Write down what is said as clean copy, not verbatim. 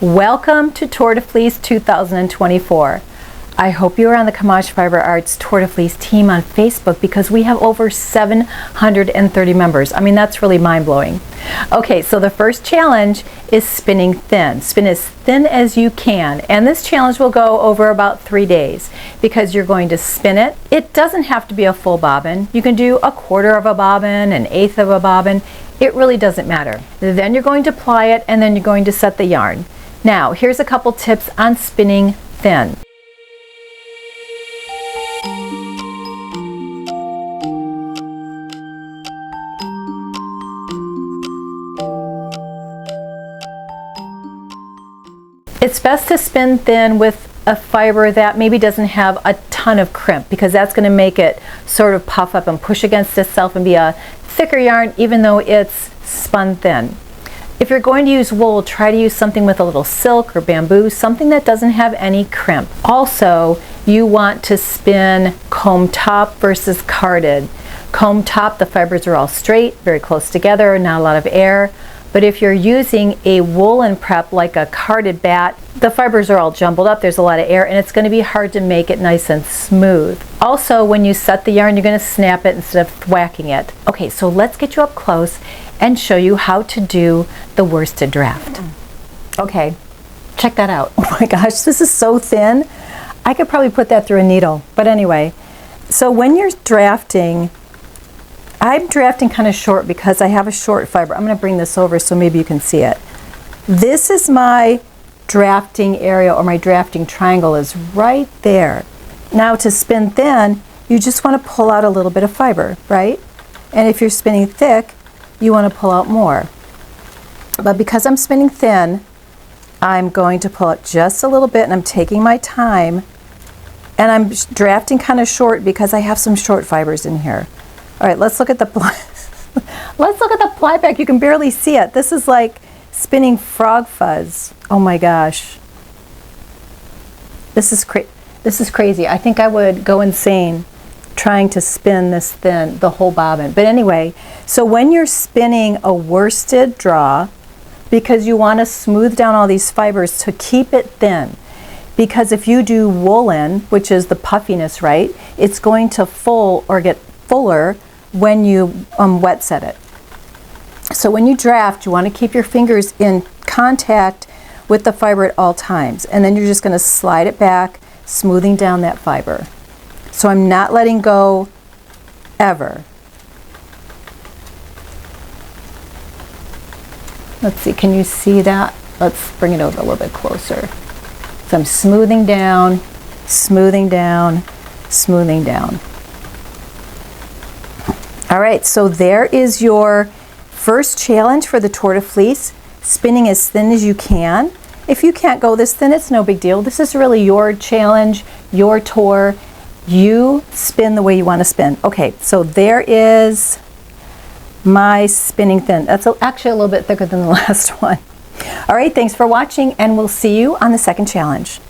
Welcome to Tour de Fleece 2024. I hope you are on the Camaj Fiber Arts Tour de Fleece team on Facebook because we have over 730 members. I mean, that's really mind-blowing. Okay, so the first challenge is spinning thin. Spin as thin as you can, and this challenge will go over about 3 days because you're going to spin it. It doesn't have to be a full bobbin. You can do a quarter of a bobbin, an eighth of a bobbin. It really doesn't matter. Then you're going to ply it, and then you're going to set the yarn. Now, here's a couple tips on spinning thin. It's best to spin thin with a fiber that maybe doesn't have a ton of crimp because that's going to make it sort of puff up and push against itself and be a thicker yarn even though it's spun thin. If you're going to use wool, try to use something with a little silk or bamboo, something that doesn't have any crimp. Also, you want to spin comb top versus carded. Comb top, the fibers are all straight, very close together, not a lot of air. But if you're using a woolen prep like a carded bat, the fibers are all jumbled up, there's a lot of air, and it's going to be hard to make it nice and smooth. Also, when you set the yarn, you're going to snap it instead of thwacking it. Okay, so let's get you up close and show you how to do the worsted draft. Okay, check that out. Oh my gosh, this is so thin. I could probably put that through a needle. But anyway, so when you're drafting, I'm drafting kind of short because I have a short fiber. I'm going to bring this over so maybe you can see it. This is my drafting area, or my drafting triangle is right there. Now to spin thin, you just want to pull out a little bit of fiber, right? And if you're spinning thick, you want to pull out more. But because I'm spinning thin, I'm going to pull out just a little bit, and I'm taking my time, and I'm drafting kind of short because I have some short fibers in here. All right, let's look at the let's look at the ply back. You can barely see it. This is like spinning frog fuzz. Oh my gosh. This is crazy. I think I would go insane trying to spin this thin, the whole bobbin. But anyway, so when you're spinning a worsted draw, because you want to smooth down all these fibers to keep it thin, because if you do woolen, which is the puffiness, right, it's going to full or get fuller when you wet set it. So when you draft, you want to keep your fingers in contact with the fiber at all times, and then you're just going to slide it back, smoothing down that fiber. So I'm not letting go ever. Let's see, can you see that? Let's bring it over a little bit closer. So I'm smoothing down, smoothing down, smoothing down. All right, so there is your first challenge for the Tour de Fleece, spinning as thin as you can. If you can't go this thin, it's no big deal. This is really your challenge, your tour. You spin the way you want to spin. Okay, so there is my spinning thin. That's actually a little bit thicker than the last one. All right, thanks for watching, and we'll see you on the second challenge.